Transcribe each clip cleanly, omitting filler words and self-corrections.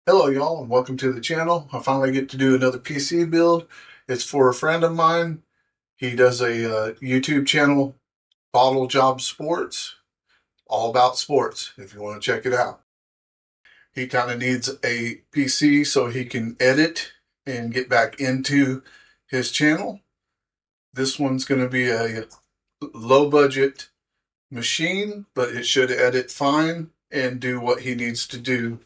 Hello y'all and welcome to the channel. I finally get to do another PC build. It's for a friend of mine. He does a YouTube channel, Bottle Job Sports, all about sports if you want to check it out. He kind of needs a PC so he can edit and get back into his channel. This one's going to be a low budget machine, but it should edit fine and do what he needs to do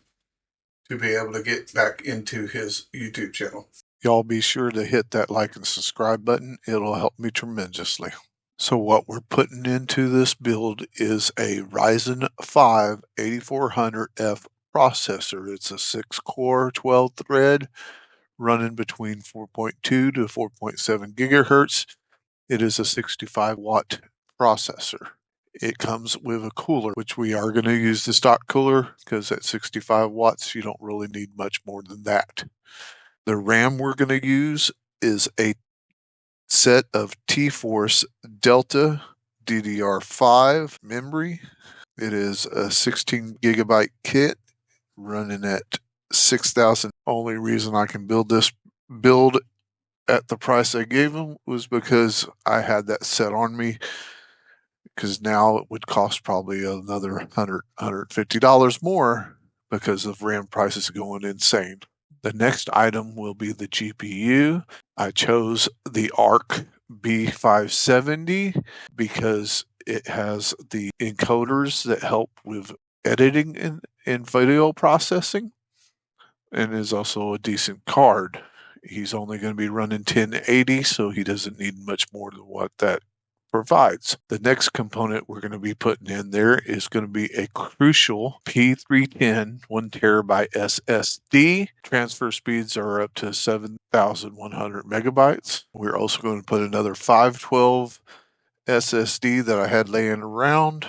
to be able to get back into his YouTube channel. Y'all be sure to hit that like and subscribe button. It'll help me tremendously. So what we're putting into this build is a Ryzen 5 8400F processor. It's a 6-core, 12-thread, running between 4.2 to 4.7 gigahertz. It is a 65-watt processor. It comes with a cooler, which we are going to use the stock cooler because at 65 watts, you don't really need much more than that. The RAM we're going to use is a set of T-Force Delta DDR5 memory. It is a 16 gigabyte kit running at 6,000. Only reason I can build this build at the price I gave him was because I had that set on me, because now it would cost probably another $150 more because of RAM prices going insane. The next item will be the GPU. I chose the ARC B570 because it has the encoders that help with editing in video processing, and is also a decent card. He's only going to be running 1080, so he doesn't need much more than what that provides. The next component we're going to be putting in there is going to be a Crucial P310 1 terabyte SSD. Transfer speeds are up to 7,100 megabytes. We're also going to put another 512 SSD that I had laying around,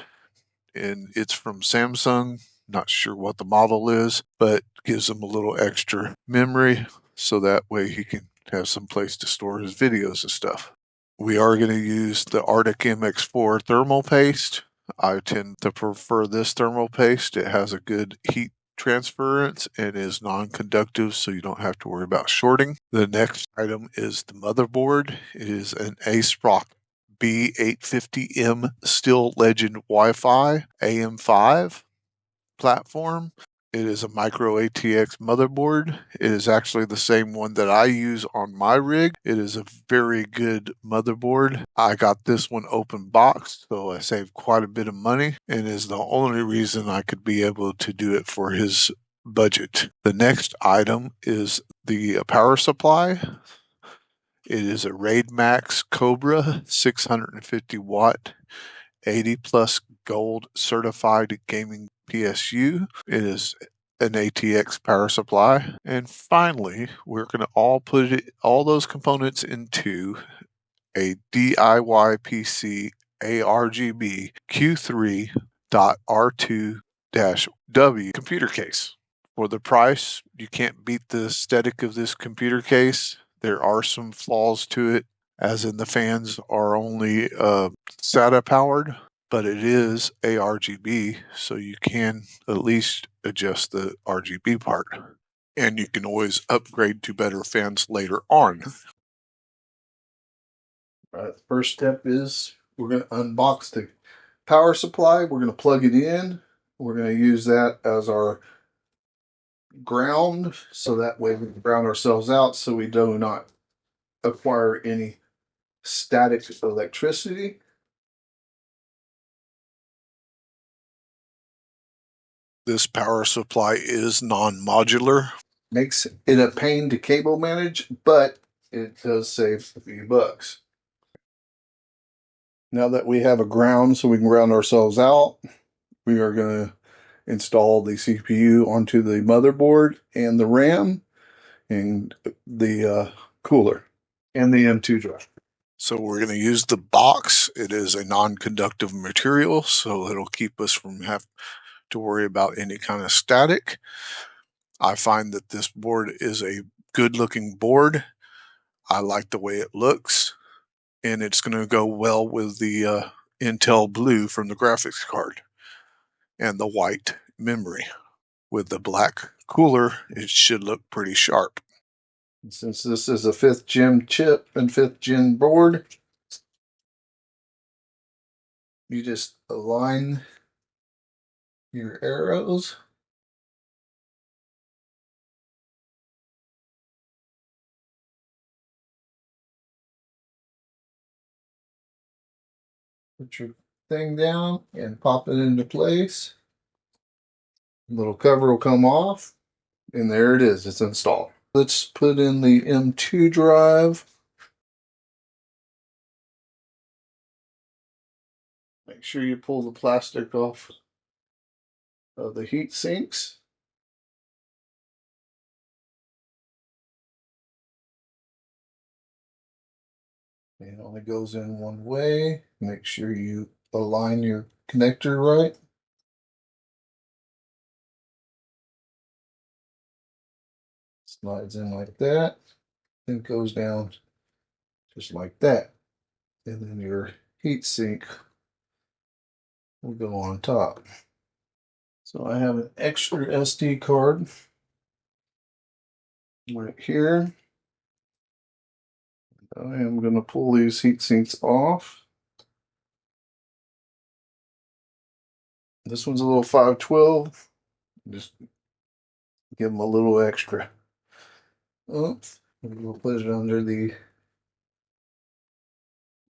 and it's from Samsung. Not sure what the model is, but gives him a little extra memory so that way he can have some place to store his videos and stuff. We are going to use the Arctic MX4 thermal paste. I tend to prefer this thermal paste. It has a good heat transference and is non-conductive, so you don't have to worry about shorting. The next item is the motherboard. It is an ASRock B850M Steel Legend Wi-Fi AM5 platform. It is a micro ATX motherboard. It is actually the same one that I use on my rig. It is a very good motherboard. I got this one open boxed, so I saved quite a bit of money, and is the only reason I could be able to do it for his budget. The next item is the power supply. It is a Raid Max Cobra 650 watt 80 plus gold certified gaming PSU. It is an ATX power supply. And finally, we're going to all those components into a DIY PC ARGB Q3.R2-W computer case. For the price, you can't beat the aesthetic of this computer case. There are some flaws to it, as in the fans are only SATA powered, but it is ARGB, so you can at least adjust the RGB part. And you can always upgrade to better fans later on. All right, the first step is we're going to unbox the power supply. We're going to plug it in. We're going to use that as our ground, so that way we can ground ourselves out so we do not acquire any static electricity. This power supply is non-modular. Makes it a pain to cable manage, but it does save a few bucks. Now that we have a ground so we can ground ourselves out, we are going to install the CPU onto the motherboard and the RAM and the cooler and the M2 drive. So we're going to use the box. It is a non-conductive material, so it'll keep us from having to worry about any kind of static. I find that this board is a good-looking board. I like the way it looks, and it's going to go well with the Intel Blue from the graphics card and the white memory with the black cooler, it should look pretty sharp. And since this is a 5th gen chip and 5th gen board, you just align your arrows. Put your thing down and pop it into place. The little cover will come off, and there it is. It's installed. Let's put in the M2 drive. Make sure you pull the plastic off of the heat sinks. It only goes in one way. Make sure you align your connector right. Slides in like that. Then goes down just like that. And then your heat sink will go on top. So I have an extra SD card right here. I am going to pull these heat sinks off. This one's a little 512. Just give them a little extra. Oh, we'll put it under the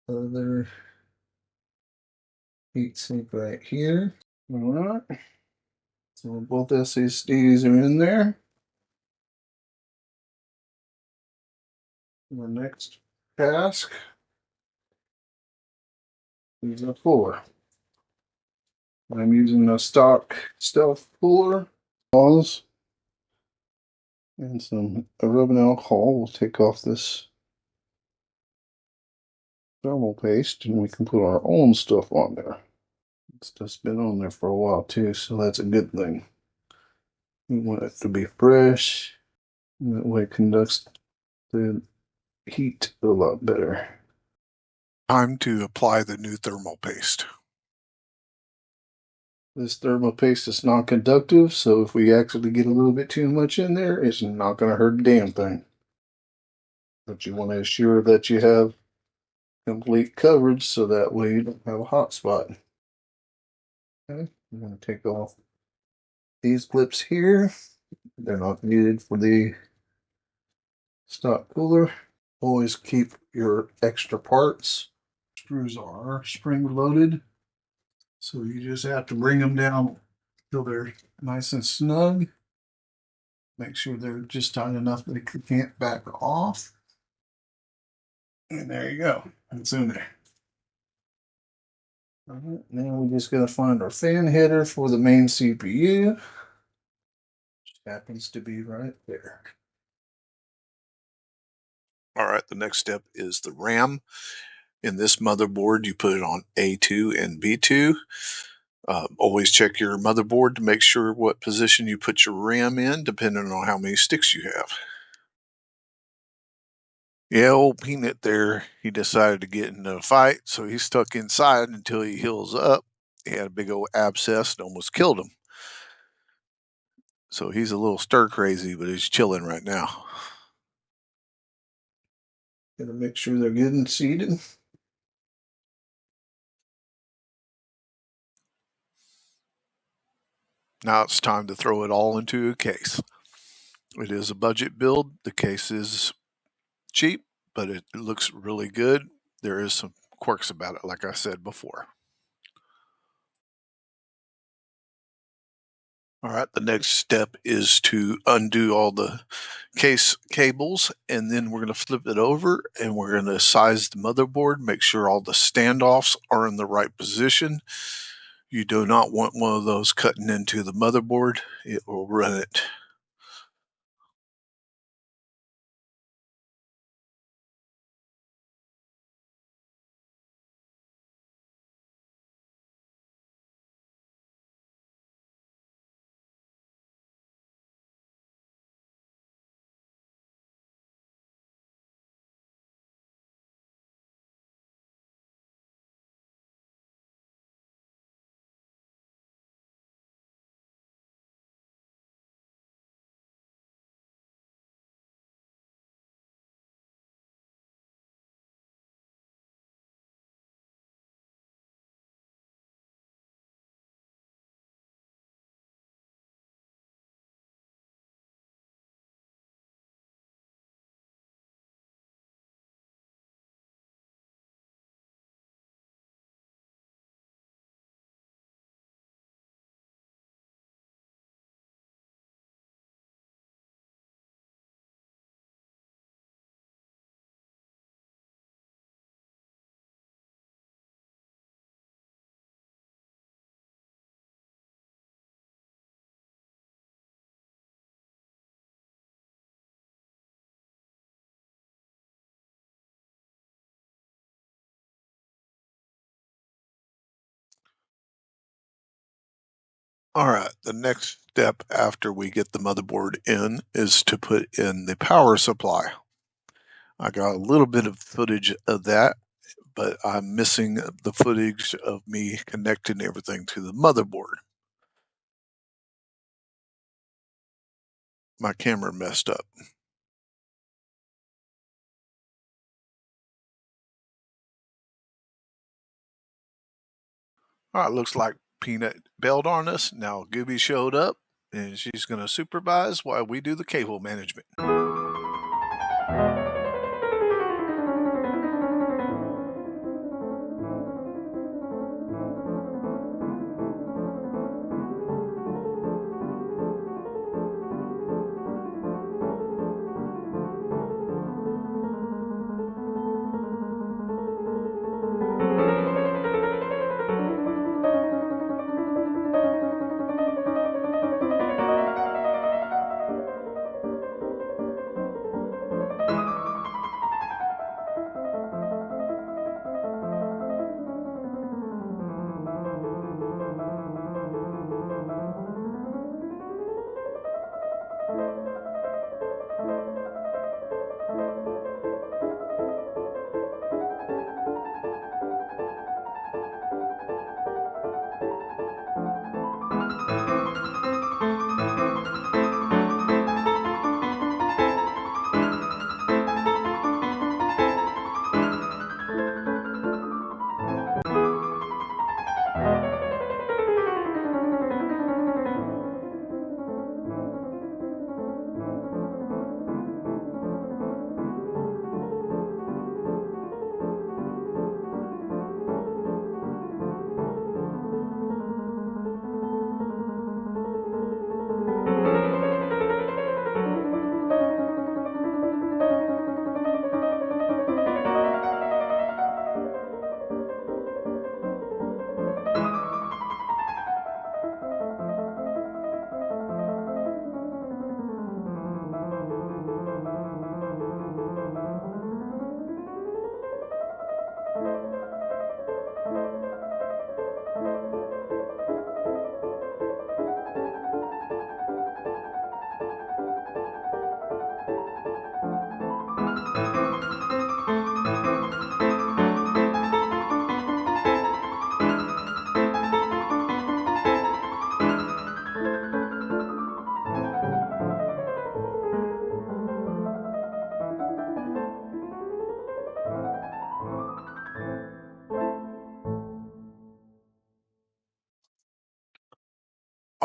other heat sink right here. All right. So both SSDs are in there. The next task is a cooler. I'm using a stock Stealth cooler. Pause. And some rubbing alcohol. We'll take off this thermal paste and we can put our own stuff on there. Stuff's been on there for a while too, so that's a good thing. We want it to be fresh. And that way it conducts the heat a lot better. Time to apply the new thermal paste. This thermal paste is non-conductive, so if we actually get a little bit too much in there, it's not going to hurt a damn thing. But you want to assure that you have complete coverage so that way you don't have a hot spot. Okay, I'm going to take off these clips here. They're not needed for the stock cooler. Always keep your extra parts. Screws are spring loaded, so you just have to bring them down till they're nice and snug. Make sure they're just tight enough that they can't back off. And there you go. It's in there. All right, now we just gotta find our fan header for the main CPU. Which happens to be right there. All right, the next step is the RAM. In this motherboard, you put it on A2 and B2. Always check your motherboard to make sure what position you put your RAM in, depending on how many sticks you have. Yeah, old Peanut there, he decided to get in a fight, so he's stuck inside until he heals up. He had a big old abscess that almost killed him. So he's a little stir crazy, but he's chilling right now. Gotta make sure they're getting seated. Now it's time to throw it all into a case. It is a budget build. The case is cheap, but it looks really good. There is some quirks about it, like I said before. All right, the next step is to undo all the case cables, and then we're going to flip it over and we're going to size the motherboard, make sure all the standoffs are in the right position. You do not want one of those cutting into the motherboard. It will run it. All right, the next step after we get the motherboard in is to put in the power supply. I got a little bit of footage of that, but I'm missing the footage of me connecting everything to the motherboard. My camera messed up. All right, looks like Peanut bailed on us. Now Gooby showed up, and she's going to supervise while we do the cable management.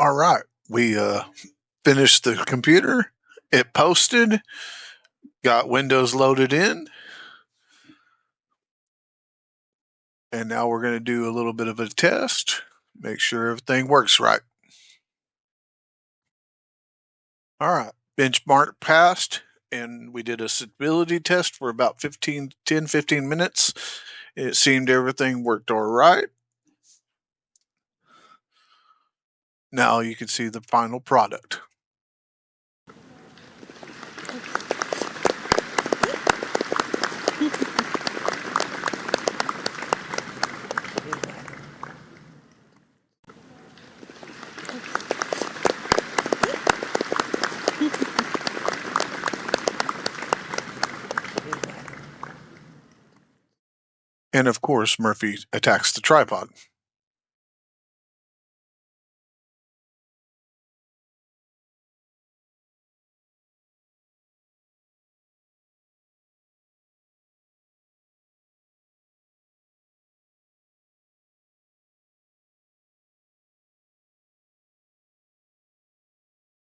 All right, we finished the computer. It posted, got Windows loaded in, and now we're going to do a little bit of a test, make sure everything works right. All right, benchmark passed, and we did a stability test for about 10, 15 minutes. It seemed everything worked all right. Now you can see the final product. And of course, Murphy attacks the tripod.